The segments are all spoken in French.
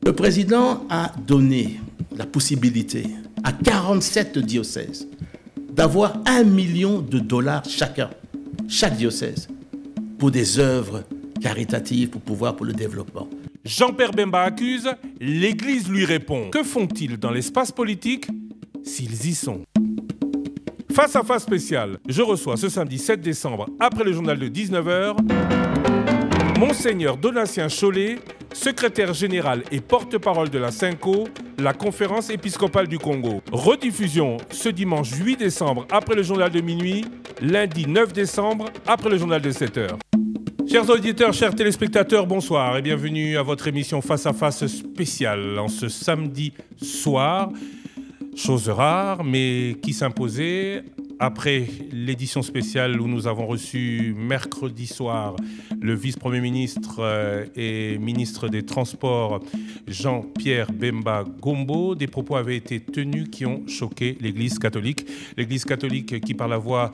Le président a donné la possibilité à 47 diocèses d'avoir $1 million chacun, chaque diocèse, pour des œuvres caritatives, pour le développement. Jean-Pierre Bemba accuse, l'Église lui répond. Que font-ils dans l'espace politique s'ils y sont? Face à face spécial, je reçois ce samedi 7 décembre, après le journal de 19h, Monseigneur Donatien Chollet, secrétaire général et porte-parole de la CENCO, la Conférence épiscopale du Congo. Rediffusion ce dimanche 8 décembre après le journal de minuit, lundi 9 décembre après le journal de 7h. Chers auditeurs, chers téléspectateurs, bonsoir et bienvenue à votre émission Face à Face spéciale en ce samedi soir. Chose rare, mais qui s'imposait après l'édition spéciale où nous avons reçu mercredi soir le vice-premier ministre et ministre des Transports Jean-Pierre Bemba Gombo. Des propos avaient été tenus qui ont choqué l'Église catholique. L'Église catholique qui, par la voix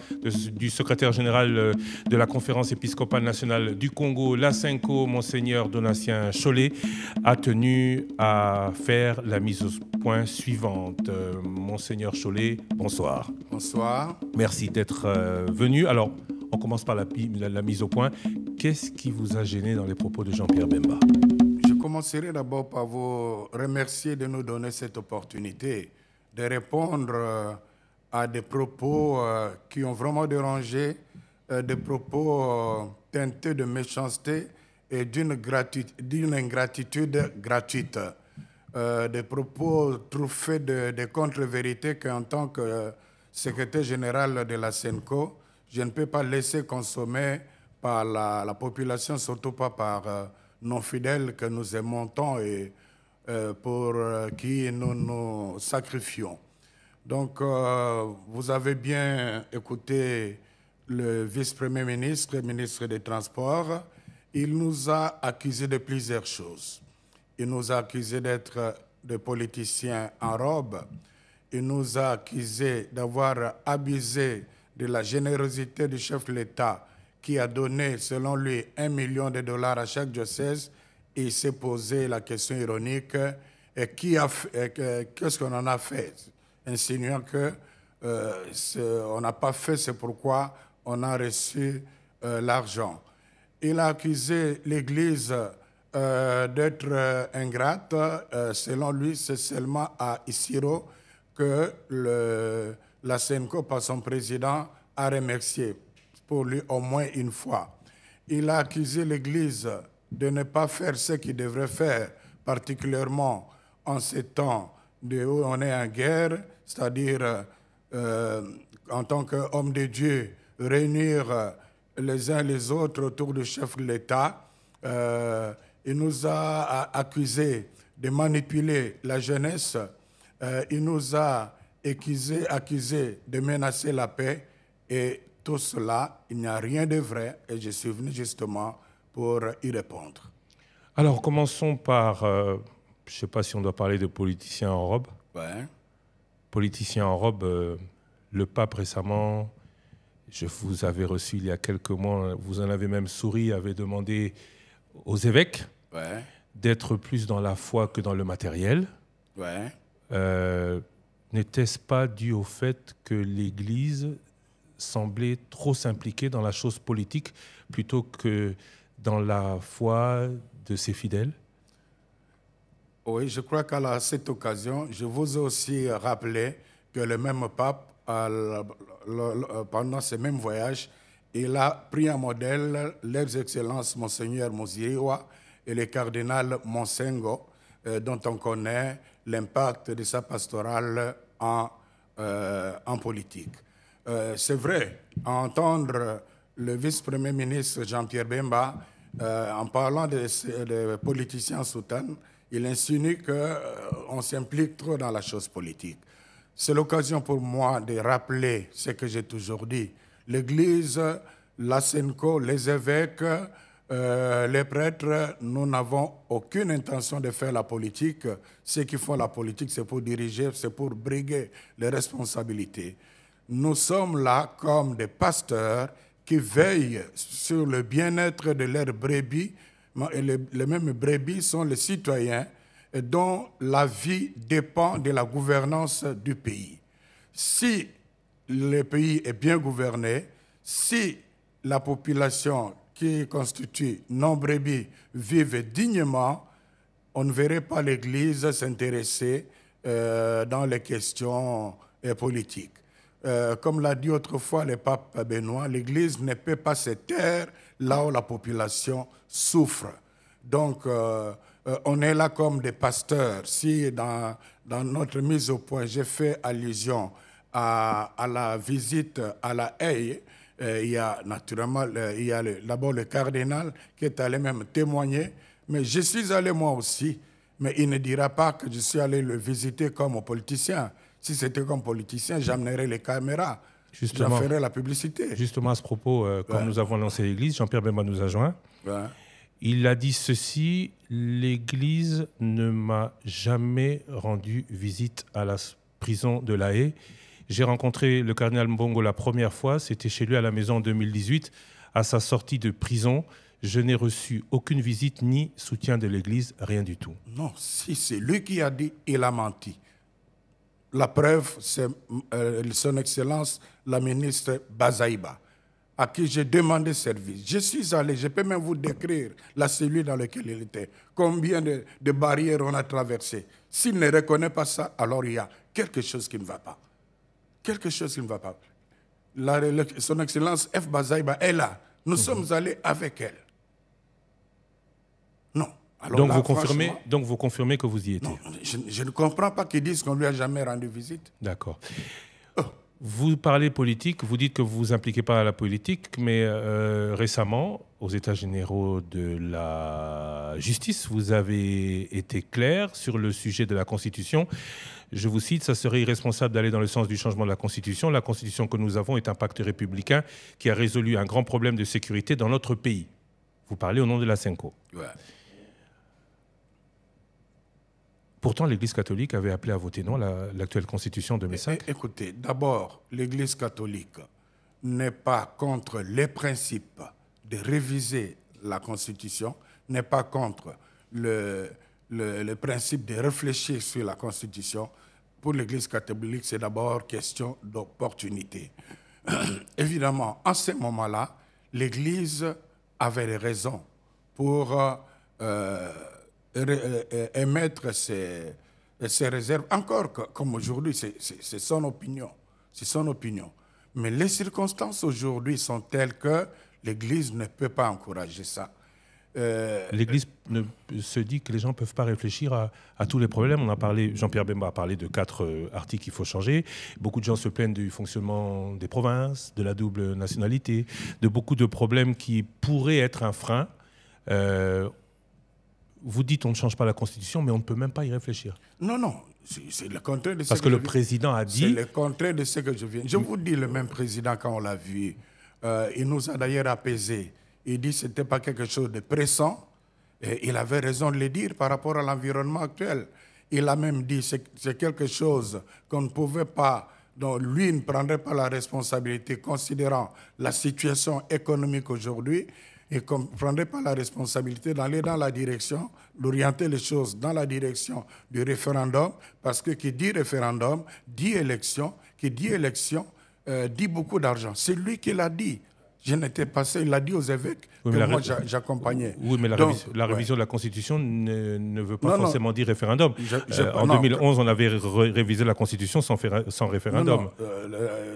du secrétaire général de la Conférence épiscopale nationale du Congo, la CENCO, Monseigneur Donatien Chollet, a tenu à faire la mise au point suivante. Monseigneur Chollet, bonsoir. Bonsoir. Merci d'être venu. Alors, on commence par la mise au point. Qu'est-ce qui vous a gêné dans les propos de Jean-Pierre Bemba? Je commencerai d'abord par vous remercier de nous donner cette opportunité de répondre à des propos qui ont vraiment dérangé, des propos teintés de méchanceté et d'une ingratitude gratuite. Des propos truffés de contre-vérités qu'en tant que secrétaire général de la CENCO, je ne peux pas laisser consommer par la population, surtout pas par nos fidèles que nous aimons tant et pour qui nous nous sacrifions. Donc, vous avez bien écouté le vice-premier ministre, ministre des Transports. Il nous a accusés de plusieurs choses. Il nous a accusés d'être des politiciens en robe. Il nous a accusés d'avoir abusé de la générosité du chef de l'État qui a donné, selon lui, $1 million à chaque diocèse. Et il s'est posé la question ironique, qu'est-ce qu'on en a fait? Insinuant qu'on n'a pas fait, c'est pourquoi on a reçu l'argent. Il a accusé l'Église d'être ingrate. Selon lui, c'est seulement à Isiro que la CENCO, par son président, a remercié pour lui au moins une fois. Il a accusé l'Église de ne pas faire ce qu'il devrait faire, particulièrement en ces temps où on est en guerre, c'est-à-dire en tant qu'homme de Dieu, réunir les uns les autres autour du chef de l'État. Il nous a accusés de manipuler la jeunesse. Il nous a accusés de menacer la paix. Et tout cela, il n'y a rien de vrai. Et je suis venu justement pour y répondre. Alors, commençons par... je ne sais pas si on doit parler de politiciens en robe. Ouais. Politiciens en robe, le pape récemment, je vous avais reçu il y a quelques mois, vous en avez même souri, avait demandé aux évêques d'être plus dans la foi que dans le matériel. Ouais. N'était-ce pas dû au fait que l'Église semblait trop s'impliquer dans la chose politique plutôt que dans la foi de ses fidèles? Oui, je crois qu'à cette occasion, je vous ai aussi rappelé que le même pape, pendant ce même voyage, il a pris un modèle, l'ex-excellence Monseigneur Muziriwa et le cardinal Monsengo, dont on connaît l'impact de sa pastorale en politique. C'est vrai, à entendre le vice-premier ministre Jean-Pierre Bemba, en parlant des politiciens souterrains, il insinue qu'on s'implique trop dans la chose politique. C'est l'occasion pour moi de rappeler ce que j'ai toujours dit. L'Église, la CENCO, les évêques, les prêtres, nous n'avons aucune intention de faire la politique. Ceux qui font la politique, c'est pour diriger, c'est pour briguer les responsabilités. Nous sommes là comme des pasteurs qui veillent sur le bien-être de leurs brebis. Et les mêmes brebis sont les citoyens dont la vie dépend de la gouvernance du pays. Si le pays est bien gouverné, si la population qui constitue nos brebis vive dignement, on ne verrait pas l'Église s'intéresser dans les questions politiques. Comme l'a dit autrefois le pape Benoît, l'Église ne peut pas se taire là où la population souffre. Donc, on est là comme des pasteurs. Si dans notre mise au point, j'ai fait allusion à la visite à La Haye, il y a naturellement d'abord le cardinal qui est allé même témoigner, mais je suis allé moi aussi, mais il ne dira pas que je suis allé le visiter comme politicien. Si c'était comme politicien, j'amènerais les caméras, j'en ferais la publicité. Justement, à ce propos, comme nous avons lancé l'Église, Jean-Pierre Bemba nous a joint. Il a dit ceci: l'Église ne m'a jamais rendu visite à la prison de La Haye. J'ai rencontré le cardinal Mbongo la première fois, c'était chez lui à la maison en 2018. À sa sortie de prison, je n'ai reçu aucune visite ni soutien de l'Église, rien du tout. Non, si c'est lui qui a dit, il a menti. La preuve, c'est son Excellence, la ministre Bazaïba, à qui j'ai demandé service. Je suis allé, je peux même vous décrire la cellule dans laquelle il était, combien de barrières on a traversées. S'il ne reconnaît pas ça, alors il y a quelque chose qui ne va pas. Quelque chose qui ne va pas. Son Excellence F. Bazaïba est là. Nous sommes allés avec elle. Non. Alors donc, là, vous confirmez que vous y étiez? Non, je ne comprends pas qu'ils disent qu'on ne lui a jamais rendu visite. D'accord. Vous parlez politique, vous dites que vous ne vous impliquez pas à la politique, mais récemment, aux États généraux de la justice, vous avez été clair sur le sujet de la Constitution. Je vous cite: ça serait irresponsable d'aller dans le sens du changement de la Constitution. La Constitution que nous avons est un pacte républicain qui a résolu un grand problème de sécurité dans notre pays. Vous parlez au nom de la CENCO. Ouais. Pourtant, l'Église catholique avait appelé à voter non l'actuelle Constitution de 2005. Écoutez, d'abord, l'Église catholique n'est pas contre les principes de réviser la Constitution, n'est pas contre le principe de réfléchir sur la Constitution. Pour l'Église catholique, c'est d'abord question d'opportunité. Évidemment, en ce moment-là, l'Église avait des raisons pour émettre ses réserves. Encore comme aujourd'hui, c'est son opinion. C'est son opinion. Mais les circonstances aujourd'hui sont telles que l'Église ne peut pas encourager ça. L'Église se dit que les gens ne peuvent pas réfléchir à tous les problèmes. On a parlé, Jean-Pierre Bemba a parlé de 4 articles qu'il faut changer. Beaucoup de gens se plaignent du fonctionnement des provinces, de la double nationalité, de beaucoup de problèmes qui pourraient être un frein. Vous dites on ne change pas la Constitution, mais on ne peut même pas y réfléchir. Non, non, c'est le contraire de ce Parce que le président a dit... C'est le contraire de ce que je viens. Je vous dis, le même président, quand on l'a vu, il nous a d'ailleurs apaisés. Il dit que ce n'était pas quelque chose de pressant. Et il avait raison de le dire par rapport à l'environnement actuel. Il a même dit que c'est quelque chose qu'on ne pouvait pas, dont lui ne prendrait pas la responsabilité, considérant la situation économique aujourd'hui, et qu'on ne prendrait pas la responsabilité d'aller dans la direction, d'orienter les choses dans la direction du référendum, parce que qui dit référendum, dit élection, qui dit élection, dit beaucoup d'argent. C'est lui qui l'a dit. Je n'étais pas seul, il l'a dit aux évêques que moi j'accompagnais. Oui, mais la révision de la Constitution ne veut pas forcément dire référendum. En 2011, on avait révisé la Constitution sans référendum.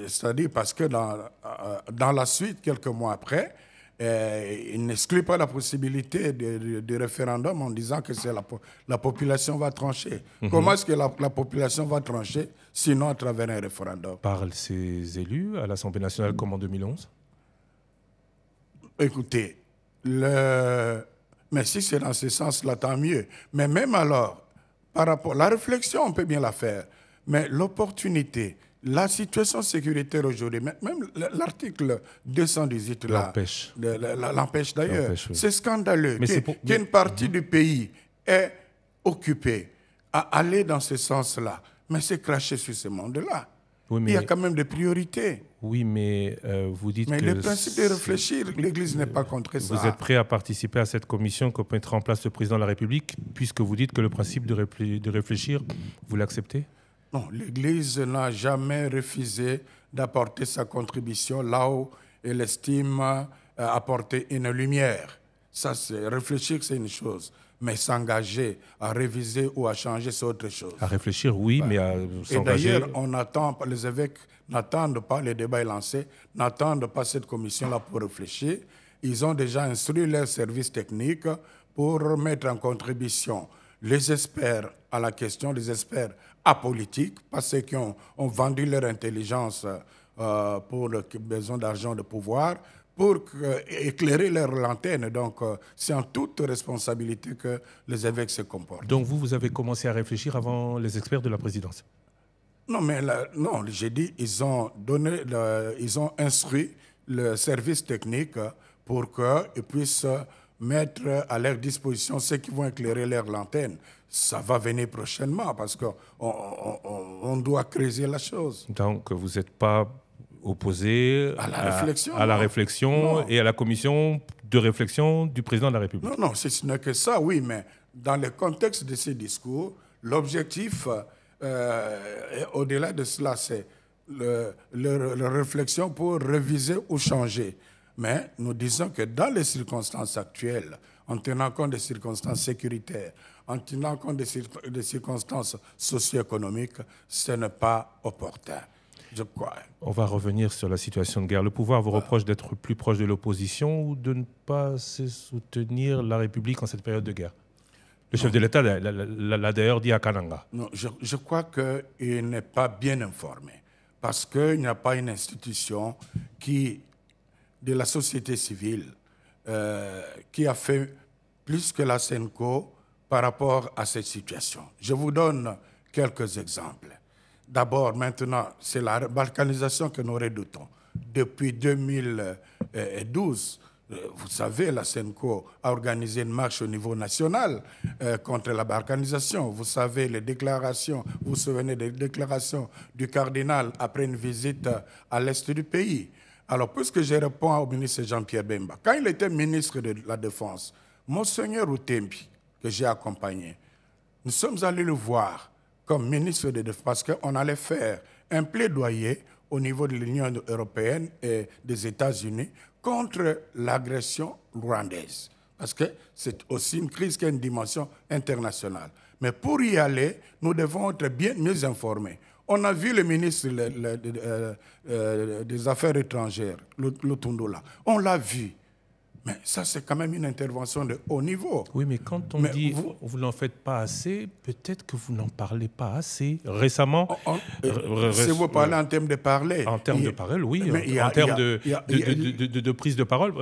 C'est-à-dire parce que dans la suite, quelques mois après, il n'exclut pas la possibilité de référendum en disant que c'est la population va trancher. Comment est-ce que la population va trancher sinon à travers un référendum? Par ses élus à l'Assemblée nationale comme en 2011? Écoutez, mais si c'est dans ce sens-là, tant mieux. Mais même alors, par rapport la réflexion, on peut bien la faire. Mais l'opportunité, la situation sécuritaire aujourd'hui, même l'article 218 l'empêche d'ailleurs. Oui. C'est scandaleux qu'une partie du pays est occupée à aller dans ce sens-là. Mais c'est cracher sur ce monde-là. Oui, mais... Il y a quand même des priorités. Oui, mais vous dites que... Mais le principe de réfléchir, l'Église n'est pas contre ça. Vous êtes prêt à participer à cette commission que mettra en place le président de la République, puisque vous dites que le principe de réfléchir, vous l'acceptez? Non, l'Église n'a jamais refusé d'apporter sa contribution là où elle estime apporter une lumière. Ça, c'est réfléchir, c'est une chose. Mais s'engager à réviser ou à changer, c'est autre chose. À réfléchir, oui, mais à s'engager... Et d'ailleurs, les évêques n'attendent pas, le débat est lancé, n'attendent pas cette commission-là pour réfléchir. Ils ont déjà instruit leurs services techniques pour mettre en contribution les experts à la question, les experts apolitiques, pas ceux qui ont vendu leur intelligence pour le besoin d'argent, de pouvoir, pour éclairer leur lanterne. Donc, c'est en toute responsabilité que les évêques se comportent. Donc, vous avez commencé à réfléchir avant les experts de la présidence? Non, mais non, j'ai dit, ils ont instruit le service technique pour qu'ils puissent mettre à leur disposition ceux qui vont éclairer leur lanterne. Ça va venir prochainement parce qu'on doit creuser la chose. Donc, vous n'êtes pas opposé à la réflexion et à la commission de réflexion du président de la République? Non, ce n'est que ça, oui, mais dans le contexte de ces discours, l'objectif, au-delà de cela, c'est la réflexion pour réviser ou changer. Mais nous disons que dans les circonstances actuelles, en tenant compte des circonstances sécuritaires, en tenant compte des circonstances socio-économiques, ce n'est pas opportun. Je crois. On va revenir sur la situation de guerre. Le pouvoir vous reproche d'être plus proche de l'opposition ou de ne pas soutenir la République en cette période de guerre? Le chef de l'État l'a d'ailleurs dit à Kananga. Non, je crois qu'il n'est pas bien informé parce qu'il n'y a pas une institution de la société civile qui a fait plus que la SENCO par rapport à cette situation. Je vous donne quelques exemples. D'abord, maintenant, c'est la balkanisation que nous redoutons. Depuis 2012, vous savez, la SENCO a organisé une marche au niveau national contre la balkanisation. Vous savez, vous vous souvenez des déclarations du cardinal après une visite à l'est du pays. Alors, puisque je réponds au ministre Jean-Pierre Bemba, quand il était ministre de la Défense, Monseigneur Outempi, que j'ai accompagné, nous sommes allés le voir comme ministre de Défense parce qu'on allait faire un plaidoyer au niveau de l'Union européenne et des États-Unis contre l'agression rwandaise. Parce que c'est aussi une crise qui a une dimension internationale. Mais pour y aller, nous devons être bien mieux informés. On a vu le ministre des Affaires étrangères, Lutundula. On l'a vu. Mais ça, c'est quand même une intervention de haut niveau. Oui, mais quand on dit vous n'en faites pas assez, peut-être que vous n'en parlez pas assez. Récemment... si vous parlez en termes de parler... En termes de parole, oui. En termes de prise de parole,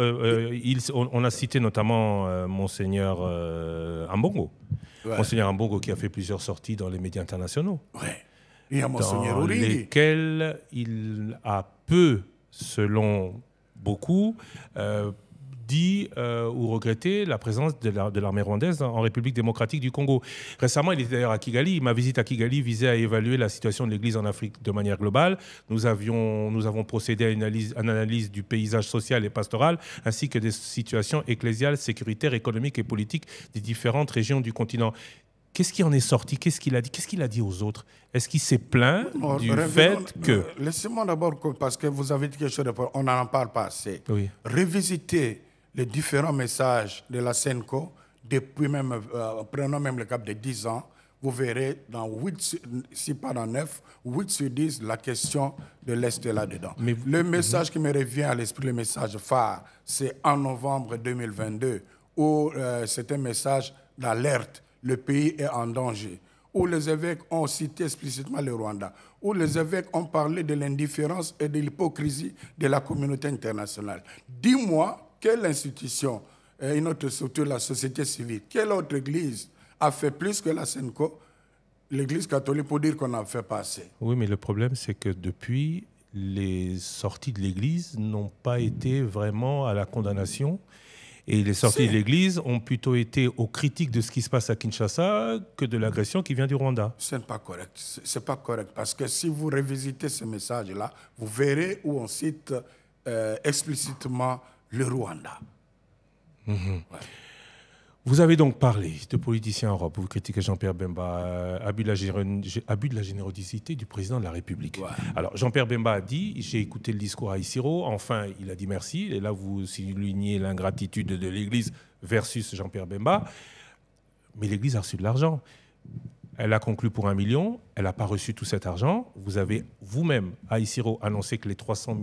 on a cité notamment Monseigneur Ambongo. Ouais. Monseigneur Ambongo qui a fait plusieurs sorties dans les médias internationaux. Oui. Il y a Monseigneur dans lesquels il a peu, selon beaucoup... dit ou regretté la présence de l'armée rwandaise en République démocratique du Congo. Récemment, il était d'ailleurs à Kigali. Ma visite à Kigali visait à évaluer la situation de l'Église en Afrique de manière globale. Nous avons procédé à une analyse du paysage social et pastoral, ainsi que des situations ecclésiales, sécuritaires, économiques et politiques des différentes régions du continent. Qu'est-ce qui en est sorti? Qu'est-ce qu'il a dit? Qu'est-ce qu'il a dit aux autres? Est-ce qu'il s'est plaint du fait que... Laissez-moi d'abord, parce que vous avez dit quelque chose, on n'en parle pas assez. Oui. Révisiter les différents messages de la SENCO, depuis même, prenons même le cap de 10 ans, vous verrez dans 8, si pas dans 9, 8 sur 10, la question de l'Est est là-dedans. Le message qui me revient à l'esprit, le message phare, c'est en novembre 2022, où c'est un message d'alerte, le pays est en danger, où les évêques ont cité explicitement le Rwanda, où les évêques ont parlé de l'indifférence et de l'hypocrisie de la communauté internationale. Dis-moi, quelle institution, une autre structure de la société civile, quelle autre église a fait plus que la SENCO, l'église catholique, pour dire qu'on n'a fait pas assez? Oui, mais le problème, c'est que depuis, les sorties de l'église n'ont pas été vraiment à la condamnation Et les sorties de l'Église ont plutôt été aux critiques de ce qui se passe à Kinshasa que de l'agression qui vient du Rwanda. Ce n'est pas correct. C'est pas correct parce que si vous revisitez ce message-là, vous verrez où on cite explicitement le Rwanda. Ouais. Vous avez donc parlé de politiciens en Europe. Vous critiquez Jean-Pierre Bemba, abus de la générosité du président de la République. Ouais. Alors, Jean-Pierre Bemba a dit, j'ai écouté le discours à Isiro, enfin, il a dit merci. Et là, vous soulignez l'ingratitude de l'Église versus Jean-Pierre Bemba. Mais l'Église a reçu de l'argent. Elle a conclu pour 1 million, elle n'a pas reçu tout cet argent. Vous avez vous-même, à Isiro, annoncé que les 300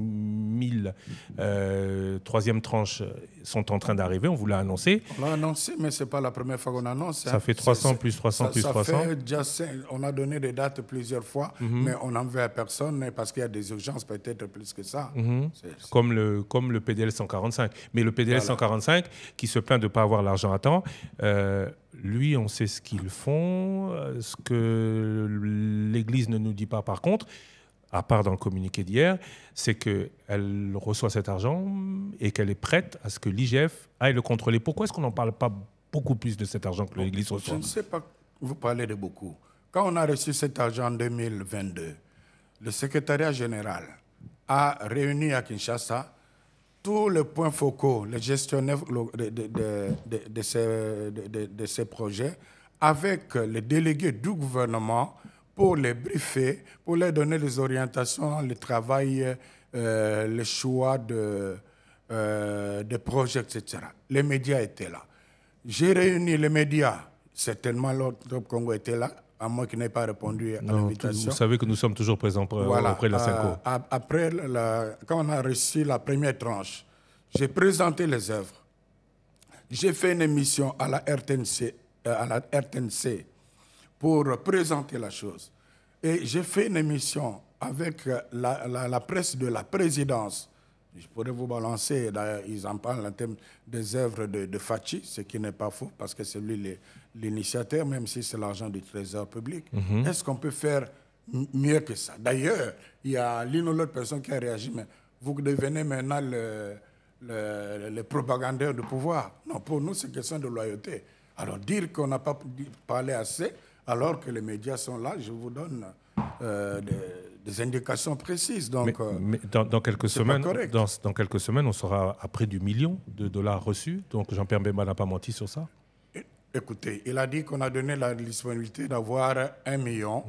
000 troisième tranche sont en train d'arriver. On vous l'a annoncé. On l'a annoncé, mais ce n'est pas la première fois qu'on annonce. Ça fait 300 plus 300 plus 300. Ça fait déjà on a donné des dates plusieurs fois, mais on n'en veut à personne parce qu'il y a des urgences peut-être plus que ça. Comme le PDL 145. Mais le PDL 145, qui se plaint de ne pas avoir l'argent à temps, lui, on sait ce qu'ils font. Ce que l'Église ne nous dit pas, par contre, à part dans le communiqué d'hier, c'est qu'elle reçoit cet argent et qu'elle est prête à ce que l'IGF aille le contrôler. Pourquoi est-ce qu'on n'en parle pas beaucoup plus de cet argent que l'Église reçoit? Je ne sais pas, vous parlez de beaucoup. Quand on a reçu cet argent en 2022, le secrétariat général a réuni à Kinshasa tous les points focaux, les gestionnaires de ces projets, avec les délégués du gouvernement pour les briefer, pour leur donner les orientations, le travail, le choix de projets, etc. Les médias étaient là. J'ai réuni les médias, certainement l'autre Congo était là, à moins qu'il n'ait pas répondu à l'invitation. Vous savez que nous sommes toujours présents auprès de la SENCO. Après, quand on a reçu la première tranche, j'ai présenté les œuvres. J'ai fait une émission à la RTNC pour présenter la chose. Et j'ai fait une émission avec la presse de la présidence. Je pourrais vous balancer, ils en parlent en termes des œuvres de Fachi, ce qui n'est pas faux, parce que c'est lui l'initiateur, même si c'est l'argent du trésor public. Est-ce qu'on peut faire mieux que ça? D'ailleurs, il y a l'une ou l'autre personne qui a réagi, mais vous devenez maintenant le propagandeur du pouvoir. Non, pour nous, c'est question de loyauté. Alors, dire qu'on n'a pas parlé assez, alors que les médias sont là, je vous donne des indications précises. Donc, mais dans quelques semaines, dans quelques semaines, on sera à près du $1 million reçus. Donc, Jean-Pierre Bemba n'a pas menti sur ça. Écoutez, il a dit qu'on a donné la disponibilité d'avoir $1 million.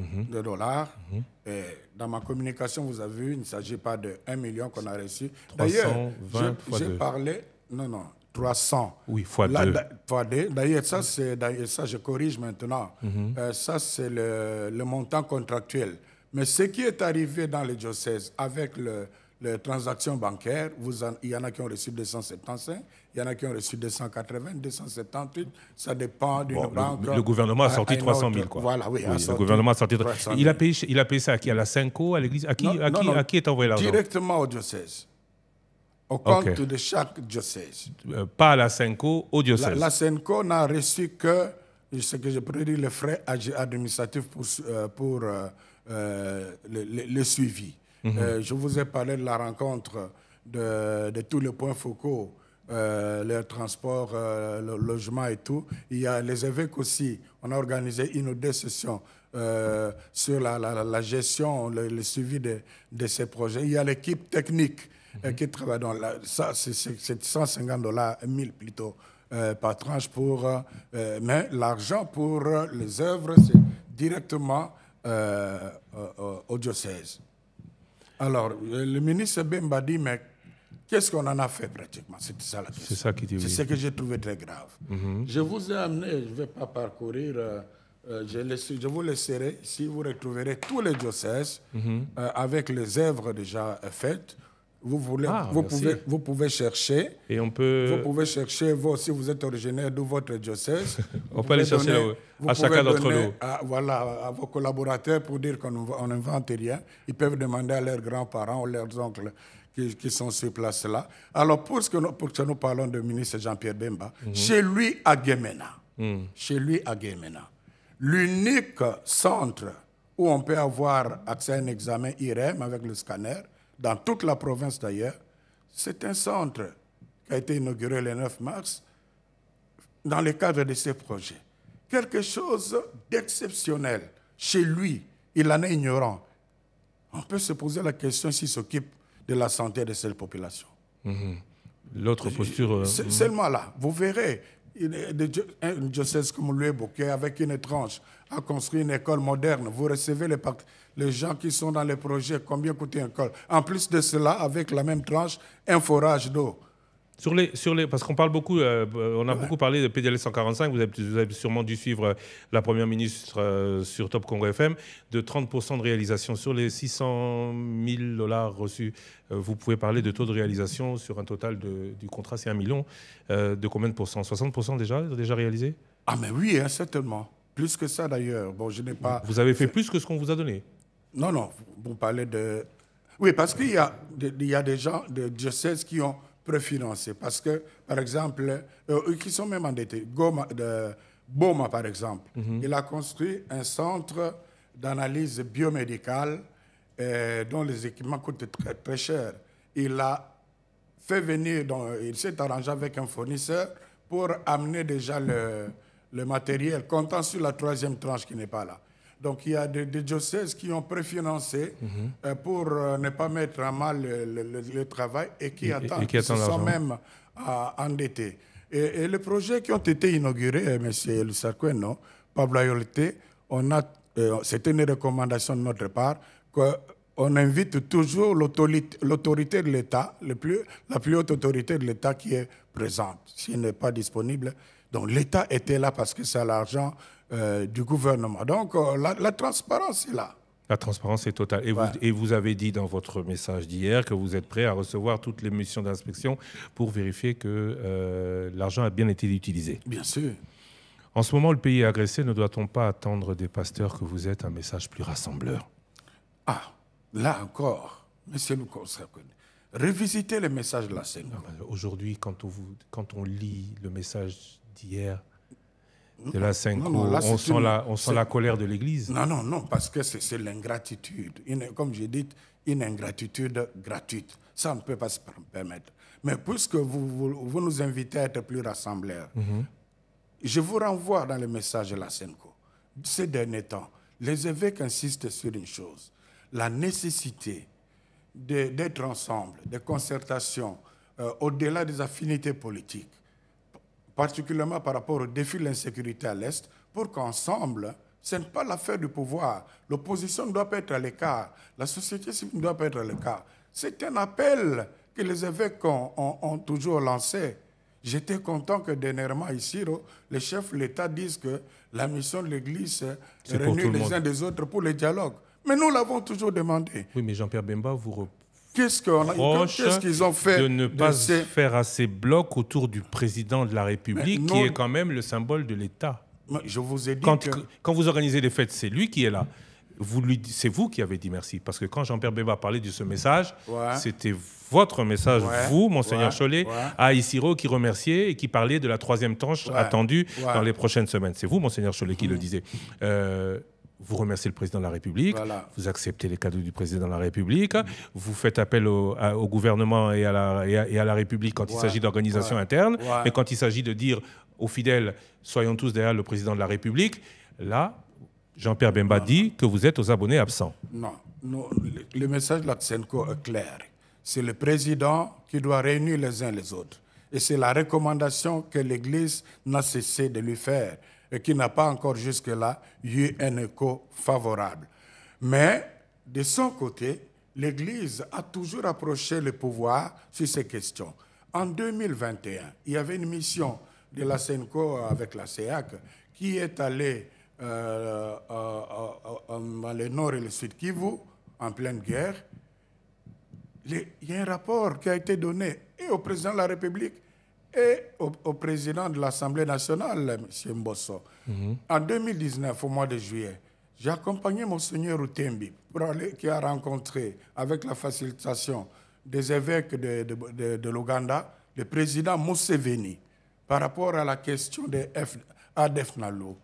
Et dans ma communication, vous avez vu, il ne s'agit pas de $1 million qu'on a reçu. D'ailleurs, j'ai parlé... Non, 300. Oui, fois 2. D'ailleurs, ça, je corrige maintenant. Ça, c'est le montant contractuel. Mais ce qui est arrivé dans les diocèses avec les transactions bancaires, il y en a qui ont reçu 275, il y en a qui ont reçu 280, 278. Ça dépend d'une banque. Le gouvernement a sorti 300 000. Quoi. Voilà, oui. Le gouvernement a sorti 300 000. Il a payé ça à qui? À la SENCO, à l'Église? À qui est envoyé l'argent? Directement au diocèse. Au compte de chaque diocèse. Pas à la SENCO, au diocèse. La SENCO n'a reçu que ce que je pourrais dire les frais administratifs pour le suivi. Je vous ai parlé de la rencontre de tous les points focaux, le transport, le logement et tout. Il y a les évêques aussi. On a organisé 1 ou 2 sessions sur la gestion, le suivi de ces projets. Il y a l'équipe technique qui travaille dans ça, c'est $150, 1000 plutôt, par tranche mais l'argent pour les œuvres, c'est directement au diocèse. Alors, le ministre Bemba dit, mais qu'est-ce qu'on en a fait pratiquement? C'est ça la question. C'est ça qui dit oui. C'est ce que j'ai trouvé très grave. Je vous ai amené, je ne vais pas parcourir, je vous laisserai, si vous retrouverez tous les diocèses avec les œuvres déjà faites. Vous pouvez chercher. Et on peut... Vous pouvez chercher, si vous êtes originaire de votre diocèse. On peut aller chercher à chacun d'entre nous. À vos collaborateurs pour dire qu'on n'invente rien. Ils peuvent demander à leurs grands-parents ou leurs oncles qui sont sur place là. Alors, pour que nous parlons du ministre Jean-Pierre Bemba, chez lui à Guémena, l'unique centre où on peut avoir accès à un examen IRM avec le scanner, dans toute la province d'ailleurs, c'est un centre qui a été inauguré le 9 mars dans le cadre de ces projets. Quelque chose d'exceptionnel. Chez lui, il en est ignorant. On peut se poser la question s'il s'occupe de la santé de cette population. L'autre posture... Seulement là, vous verrez, un diocèse comme Loué-Bouquet, avec une tranche, a construit une école moderne. Vous recevez les gens qui sont dans les projets, combien coûte une école. En plus de cela, avec la même tranche, un forage d'eau. Parce qu'on parle beaucoup, on a beaucoup parlé de PDL 145, vous avez sûrement dû suivre la Première ministre sur Top Congo FM, de 30% de réalisation sur les 600 000 $ reçus. Vous pouvez parler de taux de réalisation sur un total du contrat, c'est 1 million. De combien de pourcents? 60% déjà réalisé? Ah mais oui, hein, certainement. Plus que ça d'ailleurs. Bon, je n'ai pas... Vous avez fait plus que ce qu'on vous a donné? Non, vous parlez de... Oui, parce qu'il y a des gens, des diocèses qui ont préfinancé. Parce que, par exemple, qui sont même endettés. Boma, par exemple, il a construit un centre d'analyse biomédicale dont les équipements coûtent très, très cher. Il a fait venir, il s'est arrangé avec un fournisseur pour amener déjà le matériel, comptant sur la 3e tranche qui n'est pas là. Donc, il y a des diocèses qui ont préfinancé pour ne pas mettre en mal le travail et qui attendent, qui se sont même endettés. Et les projets qui ont été inaugurés, M. Lusarqueno, Pablo Ayolite, c'était une recommandation de notre part, qu'on invite toujours l'autorité de l'État, la plus haute autorité de l'État qui est présente. S'il n'est pas disponible, donc l'État était là parce que c'est l'argent du gouvernement. Donc, la transparence est là. La transparence est totale. Et vous avez dit dans votre message d'hier que vous êtes prêt à recevoir toutes les missions d'inspection pour vérifier que l'argent a bien été utilisé. Bien sûr. En ce moment, le pays est agressé. Ne doit-on pas attendre des pasteurs que vous êtes un message plus rassembleur? Ah, là encore, monsieur Lucas, revisitez le message de la scène. Aujourd'hui, quand on lit le message d'hier, de la Senko, on sent la colère de l'Église. Non, parce que c'est l'ingratitude. Comme j'ai dit, une ingratitude gratuite. Ça, on ne peut pas se permettre. Mais puisque vous nous invitez à être plus rassembleurs, je vous renvoie dans le message de la Senko. Ces derniers temps, les évêques insistent sur une chose, la nécessité d'être ensemble, de concertation, au-delà des affinités politiques, particulièrement par rapport au défi de l'insécurité à l'Est, pour qu'ensemble, ce n'est pas l'affaire du pouvoir. L'opposition ne doit pas être à l'écart. La société civile ne doit pas être à l'écart. C'est un appel que les évêques ont toujours lancé. J'étais content que dernièrement, ici, les chefs de l'État disent que la mission de l'Église est réunie les uns des autres pour le dialogue. Mais nous l'avons toujours demandé. Oui, mais Jean-Pierre Bemba vous Qu'est-ce qu'ils ont fait de ne pas faire assez bloc autour du président de la République, qui est quand même le symbole de l'État. Je vous ai dit quand vous organisez les fêtes, c'est lui qui est là. C'est vous qui avez dit merci. Parce que quand Jean-Pierre Bemba parlait de ce message, c'était votre message, vous, Monseigneur Chollet, à Isiro, qui remerciait et qui parlait de la 3e tranche attendue dans les prochaines semaines. C'est vous, Monseigneur Chollet, qui le disait. Vous remerciez le président de la République, vous acceptez les cadeaux du président de la République, vous faites appel au gouvernement et à la République quand il s'agit d'organisation interne, mais quand il s'agit de dire aux fidèles, soyons tous derrière le président de la République, là, Jean-Pierre Bemba dit que vous êtes aux abonnés absents. Non, le message de la Senko est clair. C'est le président qui doit réunir les uns les autres. Et c'est la recommandation que l'Église n'a cessé de lui faire et qui n'a pas encore jusque-là eu un écho favorable. Mais, de son côté, l'Église a toujours approché le pouvoir sur ces questions. En 2021, il y avait une mission de la Senko avec la CEAC qui est allée dans le nord et le sud Kivu, en pleine guerre. Il y a un rapport qui a été donné et au président de la République et au président de l'Assemblée nationale, M. Mbosso. En 2019, au mois de juillet, j'ai accompagné Monseigneur Utembi qui a rencontré, avec la facilitation des évêques de l'Ouganda, le président Museveni par rapport à la question des ADF Nalo.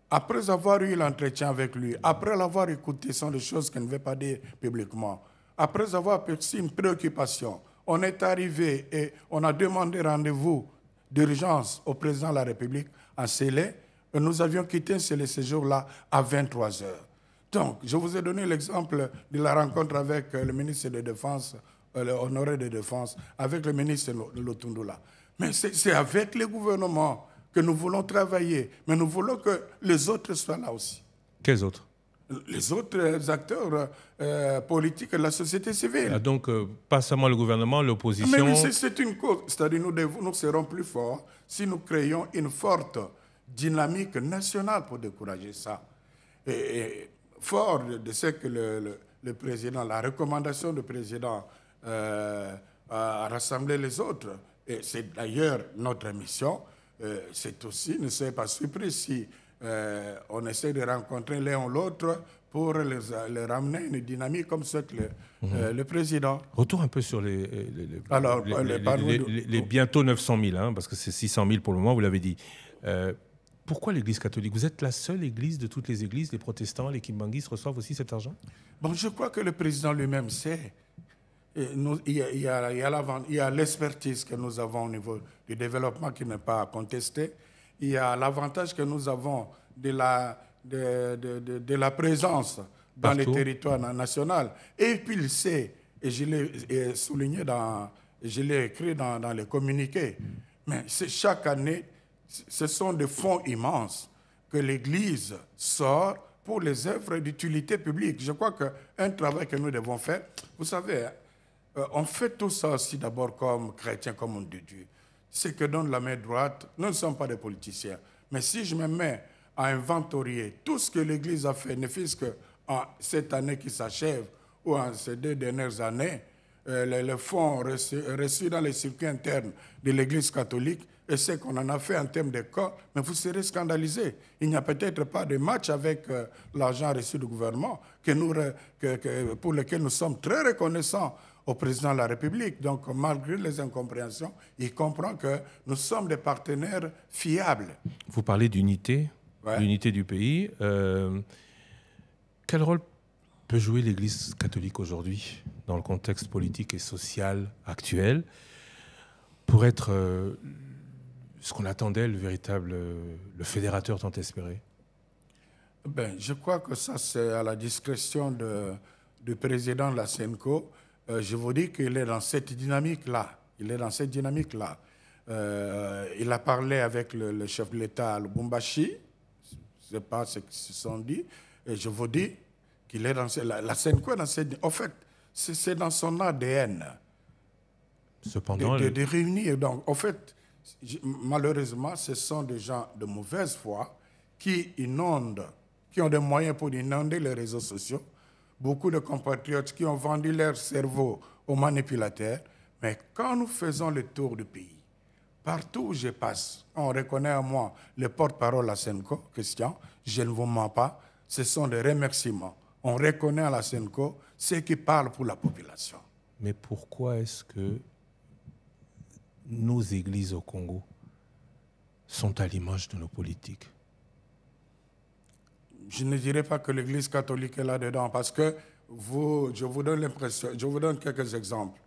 Après avoir eu l'entretien avec lui, après l'avoir écouté, ce sont des choses qu'il ne veut pas dire publiquement, après avoir perçu une préoccupation, on est arrivé et on a demandé rendez-vous d'urgence au président de la République en scellé. Nous avions quitté ce séjour-là à 23 heures. Donc, je vous ai donné l'exemple de la rencontre avec le ministre de Défense, l'honoré de Défense, avec le ministre Lotundula. Mais c'est avec les gouvernements que nous voulons travailler, mais nous voulons que les autres soient là aussi. Quels autres? Les autres acteurs politiques de la société civile. Ah, donc, pas seulement le gouvernement, l'opposition. Mais oui, c'est une cause. C'est-à-dire nous serons plus forts si nous créons une forte dynamique nationale pour décourager ça. Et fort de ce que le président, la recommandation du président a rassemblé les autres, et c'est d'ailleurs notre mission, c'est aussi, ne soyez pas surpris si on essaie de rencontrer l'un ou l'autre pour les ramener une dynamique comme cette le président. Retour un peu sur les bientôt 900 000, hein, parce que c'est 600 000 pour le moment, vous l'avez dit. Pourquoi l'Église catholique? Vous êtes la seule Église de toutes les Églises, les protestants, les kimbanguistes reçoivent aussi cet argent? Bon, je crois que le président lui-même sait. Il y a l'expertise que nous avons au niveau du développement qui n'est pas contestée. Il y a l'avantage que nous avons de la présence dans les territoires nationaux. Et puis il sait, et je l'ai souligné, je l'ai écrit dans les communiqués, mais chaque année, ce sont des fonds immenses que l'Église sort pour les œuvres d'utilité publique. Je crois qu'un travail que nous devons faire, vous savez, on fait tout ça aussi d'abord comme chrétiens, comme on dit Dieu. Ce que donne la main droite, nous ne sommes pas des politiciens. Mais si je me mets à inventorier tout ce que l'Église a fait, ne fût-ce qu'en cette année qui s'achève ou en ces 2 dernières années, les fonds reçus dans les circuits internes de l'Église catholique, et ce qu'on en a fait en termes de cas, mais vous serez scandalisés. Il n'y a peut-être pas de match avec l'argent reçu du gouvernement pour lequel nous sommes très reconnaissants au président de la République. Donc, malgré les incompréhensions, il comprend que nous sommes des partenaires fiables. Vous parlez d'unité, l'unité du pays. Quel rôle peut jouer l'Église catholique aujourd'hui dans le contexte politique et social actuel pour être ce qu'on attendait, le fédérateur tant espéré? Je crois que ça, c'est à la discrétion du président de la SENCO. Je vous dis qu'il est dans cette dynamique-là. Il a parlé avec le chef de l'État, Lubumbashi. Je ne sais pas ce qu'ils se sont dit. Et je vous dis qu'il est dans la SENCO. En fait, c'est dans son ADN. Cependant, de réunir. Donc, en fait, malheureusement, ce sont des gens de mauvaise foi qui ont des moyens pour inonder les réseaux sociaux. Beaucoup de compatriotes qui ont vendu leur cerveau aux manipulateurs. Mais quand nous faisons le tour du pays, partout où je passe, on reconnaît à moi le porte-parole à SENCO, Christian, je ne vous mens pas, ce sont des remerciements. On reconnaît à la SENCO ceux qui parlent pour la population. Mais pourquoi est-ce que nos églises au Congo sont à l'image de nos politiques? Je ne dirais pas que l'Église catholique est là-dedans, parce que je vous donne quelques exemples.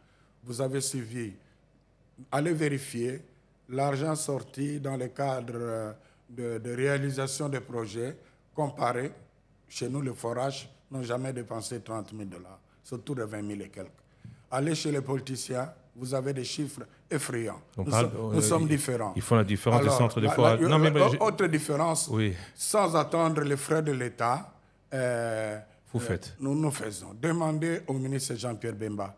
Vous avez suivi, allez vérifier l'argent sorti dans le cadre de réalisation des projets, comparé, chez nous, les forages n'ont jamais dépensé 30 000 $, c'est autour de 20 000 et quelques. Allez chez les politiciens, vous avez des chiffres effrayants. Nous sommes différents. Ils font la différence du centre de forage. Autre différence, oui. Sans attendre les frais de l'État, nous faisons. Demandez au ministre Jean-Pierre Bemba,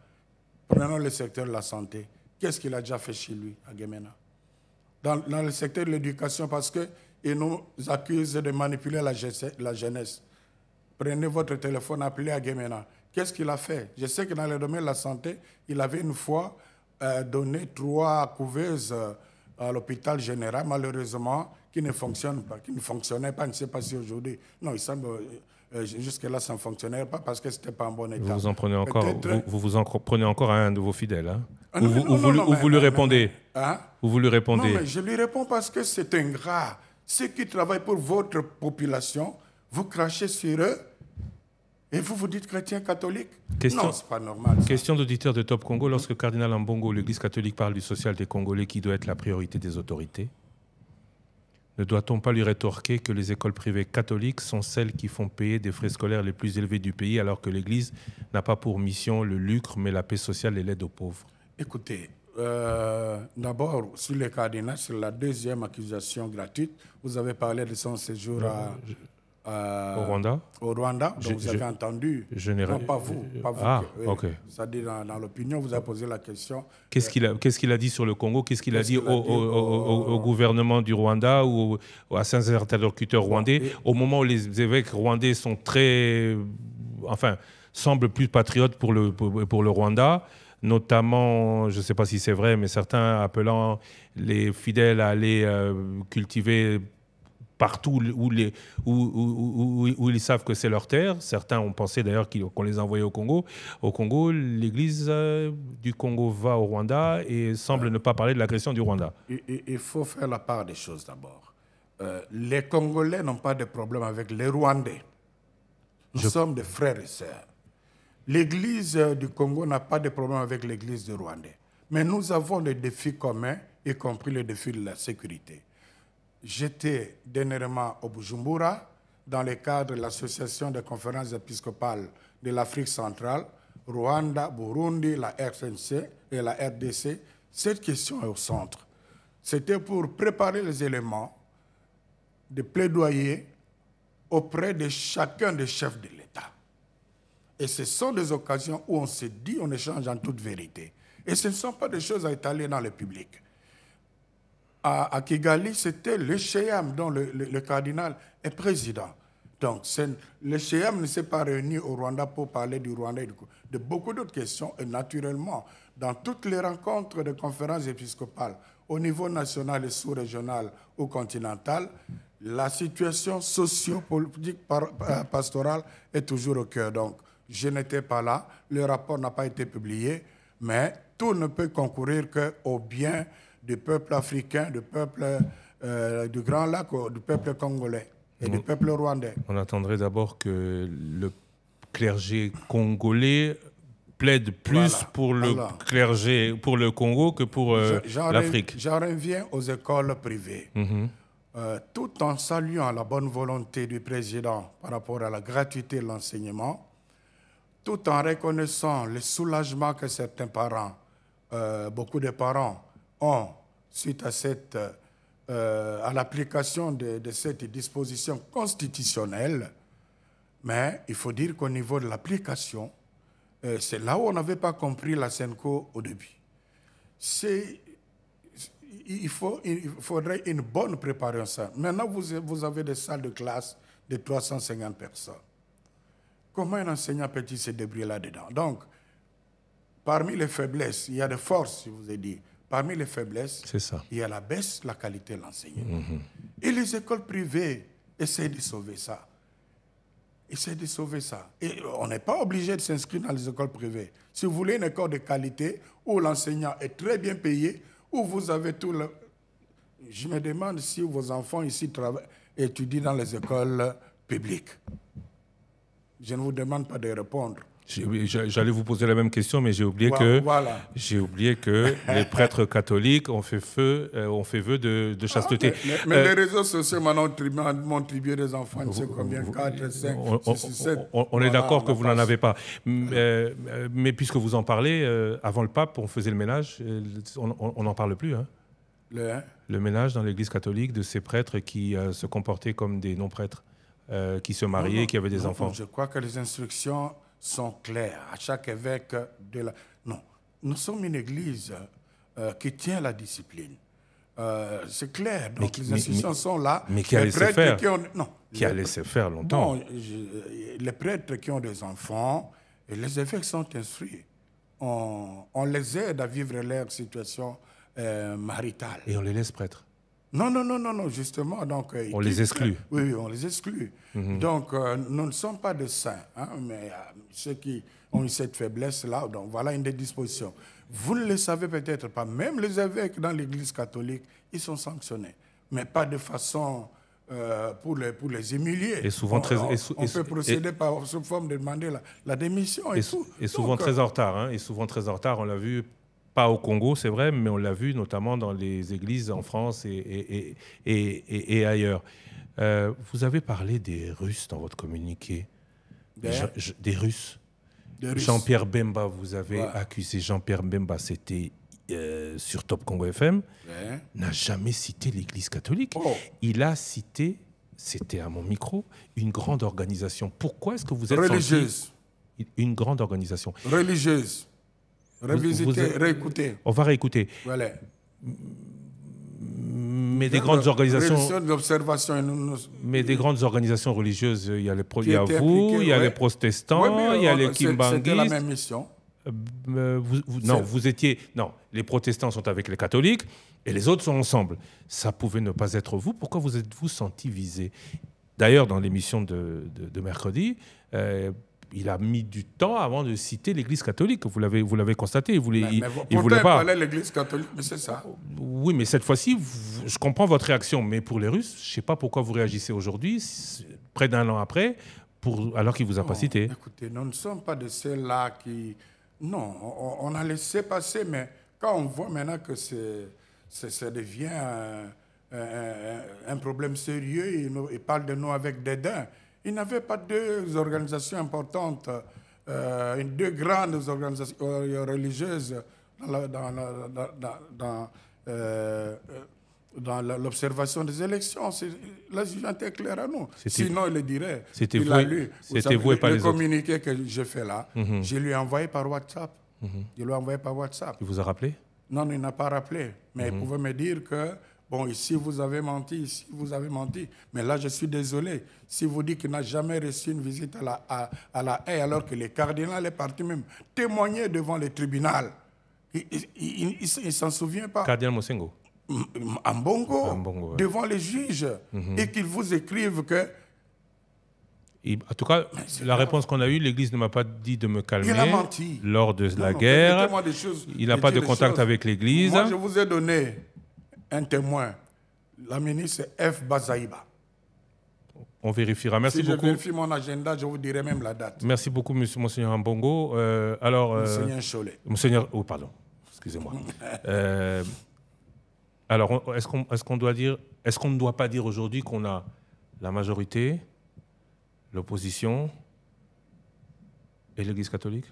prenons le secteur de la santé, qu'est-ce qu'il a déjà fait chez lui à Guémena? Dans le secteur de l'éducation, parce qu'il nous accuse de manipuler la jeunesse. Prenez votre téléphone, appelez à Guémena. Qu'est-ce qu'il a fait? Je sais que dans le domaine de la santé, il avait une fois donné 3 couveuses à l'hôpital général, malheureusement, qui ne fonctionnaient pas. Je ne sais pas si aujourd'hui. Non, il semble jusque-là, ça ne fonctionnait pas parce que ce n'était pas en bon état. Vous en prenez encore, vous en prenez encore à un de vos fidèles, hein? Vous lui répondez. Vous lui répondez. Non, mais je lui réponds parce que c'est ingrat. Ceux qui travaillent pour votre population, vous crachez sur eux. Et vous vous dites chrétien catholique? Question, non, c'est pas normal. Ça. Question d'auditeur de Top Congo. Lorsque Cardinal Ambongo, l'Église catholique, parle du social des Congolais qui doit être la priorité des autorités, ne doit-on pas lui rétorquer que les écoles privées catholiques sont celles qui font payer des frais scolaires les plus élevés du pays, alors que l'Église n'a pas pour mission le lucre, mais la paix sociale et l'aide aux pauvres? Écoutez, d'abord, sur les cardinals, sur la deuxième accusation gratuite, vous avez parlé de son séjour au Rwanda. Au Rwanda, donc vous avez entendu. Non, pas vous. Pas vous Ah, oui. ok. C'est-à-dire dans l'opinion, vous avez posé la question. Qu'est-ce qu'il a dit sur le Congo? Qu'est-ce qu'il a dit au gouvernement du Rwanda ou à certains interlocuteurs rwandais au moment où les évêques rwandais sont semblent plus patriotes pour le Rwanda, notamment, je ne sais pas si c'est vrai, mais certains appelant les fidèles à aller cultiver partout où ils savent que c'est leur terre. Certains ont pensé d'ailleurs qu'on les envoyait au Congo. Au Congo, l'Église du Congo va au Rwanda et semble ne pas parler de l'agression du Rwanda. Il faut faire la part des choses d'abord. Les Congolais n'ont pas de problème avec les Rwandais. Nous sommes des frères et sœurs. L'Église du Congo n'a pas de problème avec l'Église du Rwandais. Mais nous avons des défis communs, y compris le défi de la sécurité. J'étais dernièrement au Bujumbura, dans le cadre de l'Association des conférences épiscopales de l'Afrique centrale, Rwanda, Burundi, la RNC et la RDC. Cette question est au centre. C'était pour préparer les éléments de plaidoyer auprès de chacun des chefs de l'État. Et ce sont des occasions où on se dit, on échange en toute vérité. Et ce ne sont pas des choses à étaler dans le public. À Kigali, c'était le Chéam dont le cardinal est président. Donc, le Chéam ne s'est pas réuni au Rwanda pour parler du Rwanda et de beaucoup d'autres questions. Et naturellement, dans toutes les rencontres de conférences épiscopales, au niveau national et sous-régional ou continental, la situation socio-politique pastorale est toujours au cœur. Donc, je n'étais pas là, le rapport n'a pas été publié, mais tout ne peut concourir qu'au bien du peuple africain, du peuple du Grand Lac, du peuple congolais et du peuple rwandais. On attendrait d'abord que le clergé congolais plaide plus pour le clergé, pour le Congo que pour l'Afrique. J'en reviens aux écoles privées. Tout en saluant la bonne volonté du président par rapport à la gratuité de l'enseignement, tout en reconnaissant le soulagement que certains parents, beaucoup de parents, ont suite à l'application de cette disposition constitutionnelle. Mais il faut dire qu'au niveau de l'application, c'est là où on n'avait pas compris la SENCO au début. Il faudrait une bonne préparation. Maintenant, vous avez des salles de classe de 350 personnes. Comment un enseignant peut-il se débrouiller là-dedans? Donc, parmi les faiblesses, il y a des forces, je vous ai dit. Parmi les faiblesses, il y a la baisse de la qualité de l'enseignement. Et les écoles privées essaient de sauver ça. Et on n'est pas obligé de s'inscrire dans les écoles privées. Si vous voulez une école de qualité où l'enseignant est très bien payé, où vous avez tout le... Je me demande si vos enfants ici étudient dans les écoles publiques. Je ne vous demande pas de répondre. J'allais vous poser la même question, mais j'ai oublié que les prêtres catholiques ont fait vœu de chasteté. Mais les réseaux sociaux m'ont attribué des enfants, je sais combien, 4, 5, 6, 7. On est d'accord que vous n'en avez pas. Mais puisque vous en parlez, avant le pape, on faisait le ménage, on n'en parle plus. Hein. Le ménage dans l'Église catholique de ces prêtres qui se comportaient comme des non-prêtres, qui se mariaient, qui avaient des enfants. Je crois que les instructions sont claires à chaque évêque de la... Non, nous sommes une église qui tient la discipline. C'est clair, donc les instructions sont là. Mais qui a laissé faire qui a laissé faire longtemps. Non, les prêtres qui ont des enfants, et les évêques sont instruits. On les aide à vivre leur situation maritale. Et on les laisse prêtres? Non, justement. Donc, on les exclut. Oui, on les exclut. Donc, nous ne sommes pas des saints, hein, mais ceux qui ont eu cette faiblesse-là, donc voilà une des dispositions. Vous ne le savez peut-être pas, même les évêques dans l'Église catholique, ils sont sanctionnés, mais pas de façon pour les humilier. Et souvent on peut procéder par sous forme de demander la démission et tout. Et souvent très en retard. Hein, et souvent très en retard, on l'a vu, pas au Congo, c'est vrai, mais on l'a vu notamment dans les églises en France et ailleurs. Vous avez parlé des Russes dans votre communiqué. Des Russes. Jean-Pierre Bemba, vous avez accusé Jean-Pierre Bemba, c'était sur Top Congo FM, n'a jamais cité l'Église catholique. Il a cité, c'était à mon micro, une grande organisation. Pourquoi est-ce que vous êtes religieuse? Une grande organisation. Religieuse. Révisiter, réécouter. On va réécouter. Voilà. Mais des grandes organisations. Mais des grandes organisations religieuses, il y a il y a les protestants, il y a les kimbanguistes. C'était la même mission. Non, les protestants sont avec les catholiques et les autres sont ensemble. Ça pouvait ne pas être vous. Pourquoi vous êtes-vous senti visé? D'ailleurs, dans l'émission de mercredi, il a mis du temps avant de citer l'Église catholique. Vous l'avez constaté. Il voulait pas. L'Église catholique, mais c'est ça. Oui, mais cette fois-ci, je comprends votre réaction. Mais pour les Russes, je ne sais pas pourquoi vous réagissez aujourd'hui, près d'un an après, alors qu'il ne vous a pas cité. Écoutez, nous ne sommes pas de ceux-là qui... Non, on a laissé passer, mais quand on voit maintenant que ça devient un problème sérieux, ils parlent de nous avec dédain. Il n'avait pas deux organisations importantes, deux grandes organisations religieuses dans l'observation des élections. La juge était claire à nous. Sinon, il le dirait. C'était vous et pas les autres. Le communiqué que j'ai fait là, je lui ai envoyé par WhatsApp. Je lui ai envoyé par WhatsApp. Il vous a rappelé? Non, il n'a pas rappelé. Mais il pouvait me dire que, bon, ici vous avez menti, ici vous avez menti. Mais là, je suis désolé. Si vous dites qu'il n'a jamais reçu une visite à la Haye, alors que les cardinaux est parti même témoigner devant le tribunal, il ne s'en souvient pas. Cardinal Mosengo. Ambongo, devant les juges, et qu'ils vous écrivent que... En tout cas, la réponse qu'on a eue, l'Église ne m'a pas dit de me calmer. Il a menti. Lors de la guerre, il n'a pas de contact avec l'Église. Moi, je vous ai donné un témoin, la ministre F. Bazaïba. On vérifiera. Merci beaucoup. Si je vérifie mon agenda, je vous dirai même la date. Merci beaucoup, Monseigneur Ambongo. Monseigneur Cholet. Monseigneur... Oh, pardon. Excusez-moi. Alors, est-ce qu'on ne doit pas dire aujourd'hui qu'on a la majorité, l'opposition et l'Église catholique?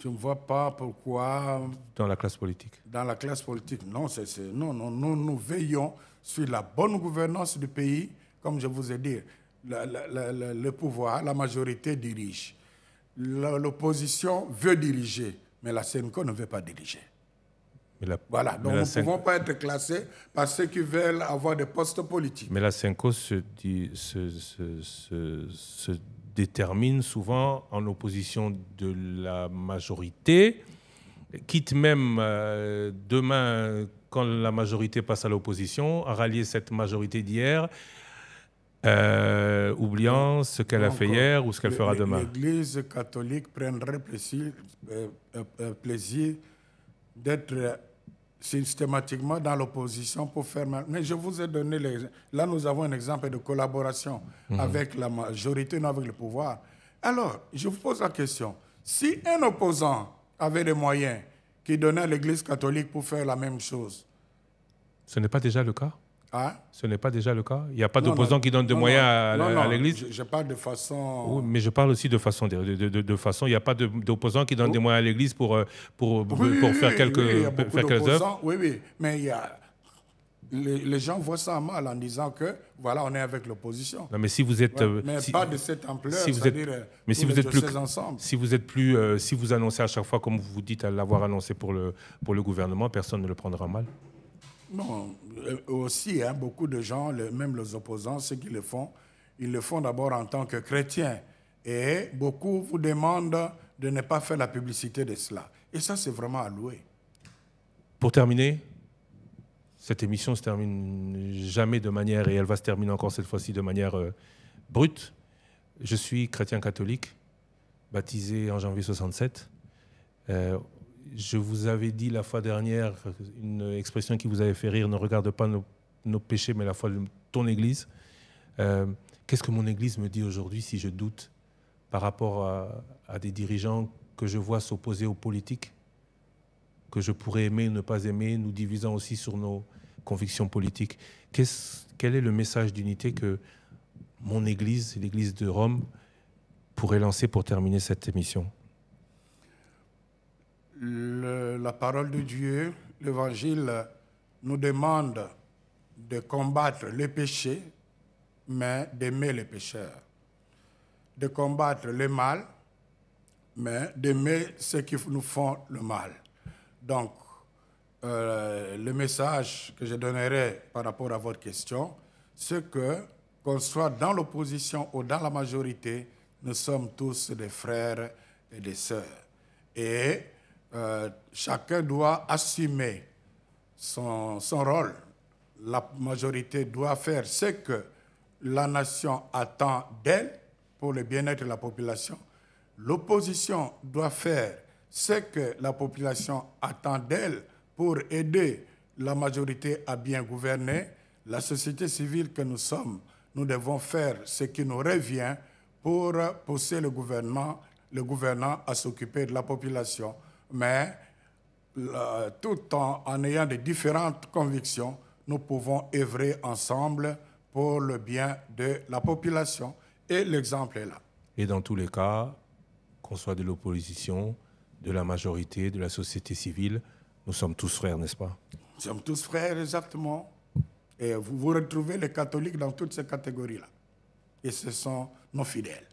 Je ne vois pas pourquoi... Dans la classe politique. Dans la classe politique, non. Non, nous veillons sur la bonne gouvernance du pays. Comme je vous ai dit, le pouvoir, la majorité dirige. L'opposition veut diriger, mais la CNCO ne veut pas diriger. Voilà, donc nous ne pouvons pas être classés par ceux qui veulent avoir des postes politiques. Mais la CNCO se détermine souvent en opposition de la majorité, quitte même demain, quand la majorité passe à l'opposition, à rallier cette majorité d'hier, oubliant ce qu'elle a fait hier ou ce qu'elle fera demain. L'Église catholique prendrait plaisir d'être systématiquement dans l'opposition pour faire mal. Mais je vous ai donné là nous avons un exemple de collaboration avec la majorité, non avec le pouvoir. Alors, je vous pose la question. Si un opposant avait des moyens qui donnaient à l'Église catholique pour faire la même chose... Ce n'est pas déjà le cas? Ce n'est pas déjà le cas? Il n'y a pas d'opposants qui donnent des moyens à l'Église? Je parle de façon... Oui, mais je parle aussi de façon... Il n'y a pas d'opposants qui donnent des moyens à l'Église pour faire quelques œuvres? Oui, mais il y a... Les gens voient ça mal en disant que, voilà, on est avec l'opposition. Non, mais si vous êtes... mais pas de cette ampleur, mais si vous êtes plus ensemble. Si vous annoncez à chaque fois, comme vous dites à l'avoir annoncé pour le gouvernement, personne ne le prendra mal? Non, aussi, beaucoup de gens, même les opposants, ceux qui le font, ils le font d'abord en tant que chrétiens. Et beaucoup vous demandent de ne pas faire la publicité de cela. Et ça, c'est vraiment à louer. Pour terminer, cette émission ne se termine jamais de manière, et elle va se terminer encore cette fois-ci de manière brute. Je suis chrétien catholique, baptisé en janvier 67. Je vous avais dit la fois dernière une expression qui vous avait fait rire, ne regarde pas nos péchés, mais la foi de ton Église. Qu'est-ce que mon Église me dit aujourd'hui si je doute par rapport à des dirigeants que je vois s'opposer aux politiques, que je pourrais aimer ou ne pas aimer, nous divisant aussi sur nos convictions politiques. Quel est le message d'unité que mon Église, l'Église de Rome, pourrait lancer pour terminer cette émission? La parole de Dieu, l'Évangile, nous demande de combattre les péchés, mais d'aimer les pécheurs. De combattre le mal, mais d'aimer ceux qui nous font le mal. Donc, le message que je donnerai par rapport à votre question, c'est que, qu'on soit dans l'opposition ou dans la majorité, nous sommes tous des frères et des sœurs. Et chacun doit assumer son rôle. La majorité doit faire ce que la nation attend d'elle pour le bien-être de la population. L'opposition doit faire ce que la population attend d'elle pour aider la majorité à bien gouverner. La société civile que nous sommes, nous devons faire ce qui nous revient pour pousser le gouvernant à s'occuper de la population. Mais tout en ayant de différentes convictions, nous pouvons œuvrer ensemble pour le bien de la population. Et l'exemple est là. Et dans tous les cas, qu'on soit de l'opposition, de la majorité, de la société civile, nous sommes tous frères, n'est-ce pas? Nous sommes tous frères, exactement. Et vous retrouvez les catholiques dans toutes ces catégories-là. Et ce sont nos fidèles.